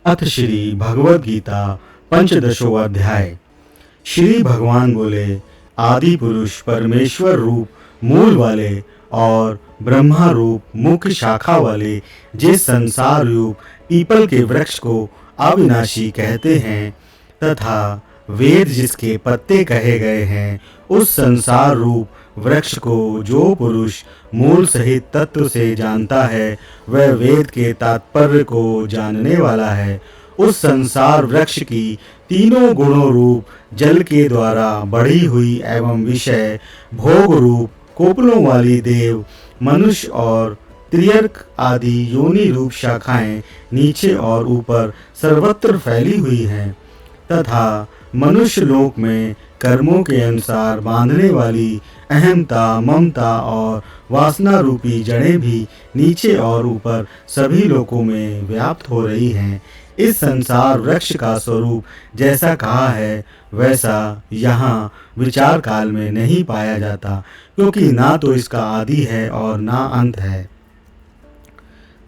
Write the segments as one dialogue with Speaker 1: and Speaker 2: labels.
Speaker 1: अथ श्री भगवद गीता पंचदशो अध्याय। श्री भगवान बोले, आदि पुरुष परमेश्वर रूप मूल वाले और ब्रह्मा रूप मुख्य शाखा वाले जिस संसार रूप पीपल के वृक्ष को अविनाशी कहते हैं तथा वेद जिसके पत्ते कहे गए हैं, उस संसार रूप वृक्ष को जो पुरुष मूल सहित तत्व से जानता है वह वेद के तात्पर्य को जानने वाला है। उस संसार वृक्ष की तीनों गुणों रूप जल के द्वारा बढ़ी हुई एवं विषय भोग रूप कोपलों वाली देव मनुष्य और त्रियर्क आदि योनि रूप शाखाएं नीचे और ऊपर सर्वत्र फैली हुई हैं तथा मनुष्य लोक में कर्मों के अनुसार बांधने वाली अहमता ममता और वासना रूपी जड़ें भी नीचे और ऊपर सभी लोकों में व्याप्त हो रही हैं। इस संसार वृक्ष का स्वरूप जैसा कहा है वैसा यहाँ विचार काल में नहीं पाया जाता, क्योंकि ना तो इसका आदि है और ना अंत है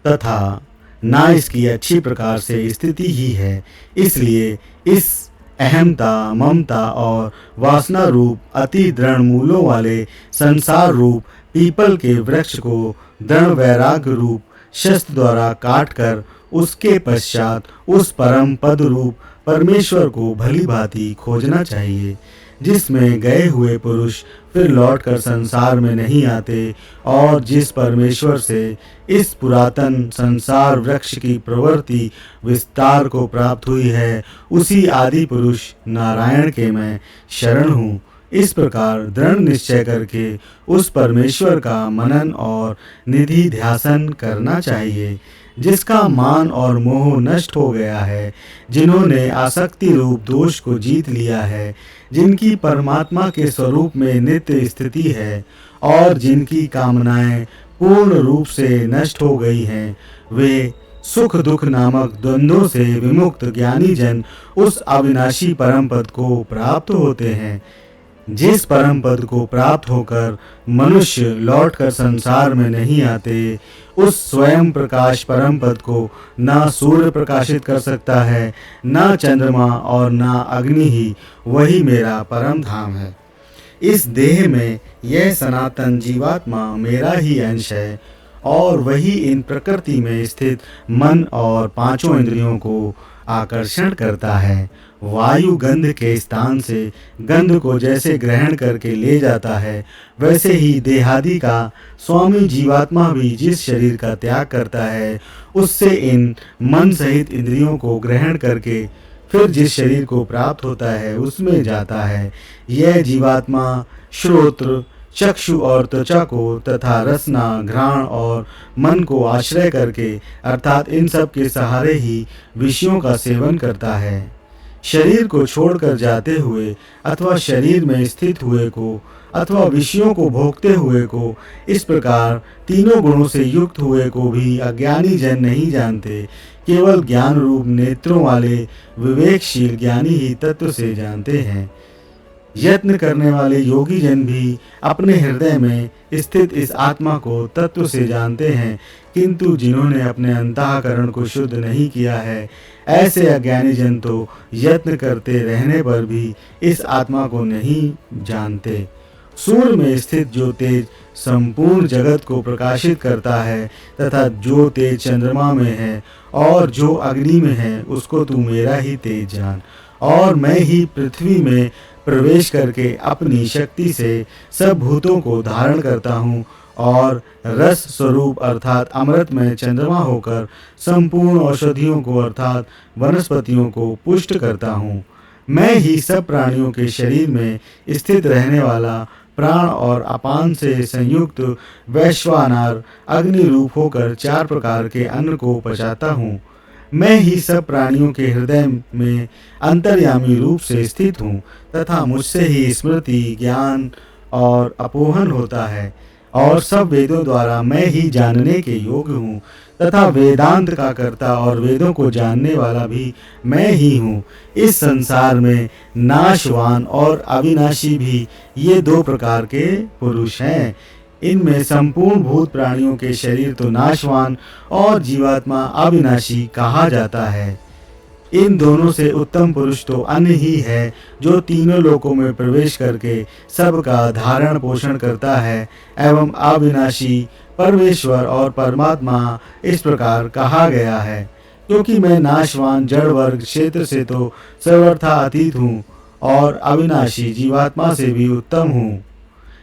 Speaker 1: तथा ना इसकी अच्छी प्रकार से स्थिति ही है। इसलिए इस अहमता ममता और वासना रूप अति दृढ़ मूलों वाले संसार रूप पीपल के वृक्ष को दृढ़ वैराग्य रूप शस्त्र द्वारा काट कर उसके पश्चात उस परम पद रूप परमेश्वर को भली भांति खोजना चाहिए, जिसमें गए हुए पुरुष फिर लौटकर संसार में नहीं आते और जिस परमेश्वर से इस पुरातन संसार वृक्ष की प्रवृत्ति विस्तार को प्राप्त हुई है, उसी आदि पुरुष नारायण के मैं शरण हूँ। इस प्रकार दृढ़ निश्चय करके उस परमेश्वर का मनन और निधि ध्यासन करना चाहिए, जिसका मान और मोह नष्ट हो गया है, जिन्होंने आसक्ति रूप दोष को जीत लिया है, जिनकी परमात्मा के स्वरूप में नित्य स्थिति है और जिनकी कामनाएं पूर्ण रूप से नष्ट हो गई हैं, वे सुख दुख नामक द्वंद्वों से विमुक्त ज्ञानी जन उस अविनाशी परम पद को प्राप्त होते हैं। जिस परम पद को प्राप्त होकर मनुष्य लौटकर संसार में नहीं आते, उस स्वयं प्रकाश परम पद को ना सूर्य प्रकाशित कर सकता है, ना चंद्रमा और ना अग्नि ही वही मेरा परम धाम है। इस देह में यह सनातन जीवात्मा मेरा ही अंश है और वही इन प्रकृति में स्थित मन और पांचों इंद्रियों को आकर्षण करता है। वायु गंध के स्थान से गंध को जैसे ग्रहण करके ले जाता है, वैसे ही देहादि का स्वामी जीवात्मा भी जिस शरीर का त्याग करता है, उससे इन मन सहित इंद्रियों को ग्रहण करके फिर जिस शरीर को प्राप्त होता है उसमें जाता है। यह जीवात्मा श्रोत्र चक्षु और त्वचा को तथा रसना घ्राण और मन को आश्रय करके अर्थात इन सब के सहारे ही विषयों का सेवन करता है। शरीर को छोड़कर जाते हुए अथवा शरीर में स्थित हुए को अथवा विषयों को भोगते हुए को, इस प्रकार तीनों गुणों से युक्त हुए को भी अज्ञानी जन नहीं जानते। केवल ज्ञान रूप नेत्रों वाले विवेकशील ज्ञानी ही तत्व से जानते हैं। यत्न करने वाले योगी जन भी अपने हृदय में स्थित इस आत्मा को तत्व से जानते हैं, किंतु जिन्होंने अपने अंतःकरण को शुद्ध नहीं किया है, ऐसे अज्ञानी जन तो यत्न करते रहने पर भी इस आत्मा को नहीं जानते। सूर्य में स्थित जो तेज संपूर्ण जगत को प्रकाशित करता है तथा जो तेज चंद्रमा में है और जो अग्नि में है, उसको तू मेरा ही तेज जान। और मैं ही पृथ्वी में प्रवेश करके अपनी शक्ति से सब भूतों को धारण करता हूँ और रस स्वरूप अर्थात अमृत में चंद्रमा होकर संपूर्ण औषधियों को अर्थात वनस्पतियों को पुष्ट करता हूँ। मैं ही सब प्राणियों के शरीर में स्थित रहने वाला प्राण और अपान से संयुक्त वैश्वानर अग्नि रूप होकर चार प्रकार के अन्न को पचाता हूँ। मैं ही सब प्राणियों के हृदय में अंतर्यामी रूप से स्थित हूँ तथा मुझसे ही स्मृति ज्ञान और अपोहन होता है और सब वेदों द्वारा मैं ही जानने के योग्य हूँ तथा वेदांत का कर्ता और वेदों को जानने वाला भी मैं ही हूँ। इस संसार में नाशवान और अविनाशी भी ये दो प्रकार के पुरुष हैं। इनमें संपूर्ण भूत प्राणियों के शरीर तो नाशवान और जीवात्मा अविनाशी कहा जाता है। इन दोनों से उत्तम पुरुष तो अन्य ही है, जो तीनों लोकों में प्रवेश करके सबका धारण पोषण करता है एवं अविनाशी परमेश्वर और परमात्मा इस प्रकार कहा गया है। क्योंकि मैं नाशवान जड़ वर्ग क्षेत्र से तो सर्वथा अतीत हूँ और अविनाशी जीवात्मा से भी उत्तम हूँ,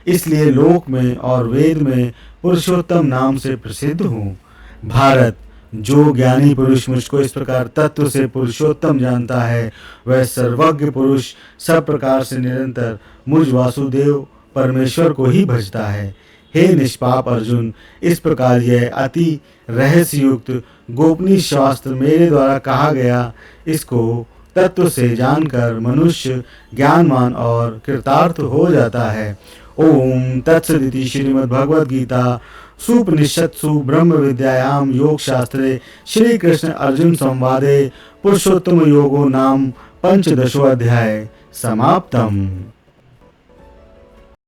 Speaker 1: इसलिए लोक में और वेद में पुरुषोत्तम नाम से प्रसिद्ध हूँ। भारत, जो ज्ञानी पुरुष मुझको इस प्रकार तत्व से पुरुषोत्तम जानता है, वह सर्वज्ञ पुरुष सब प्रकार से निरंतर मुझ वासुदेव परमेश्वर को ही भजता है। हे निष्पाप अर्जुन, इस प्रकार यह अति रहस्ययुक्त गोपनीय शास्त्र मेरे द्वारा कहा गया, इसको तत्व से जानकर मनुष्य ज्ञानवान और कृतार्थ हो जाता है। ओम तत्सदिति श्रीमद्भगवद गीता सुपनिषत्सु ब्रह्म विद्यायाम योग शास्त्रे श्री कृष्ण अर्जुन संवादे पुरुषोत्तम योगो नाम पंचदशो अध्याय समाप्तम।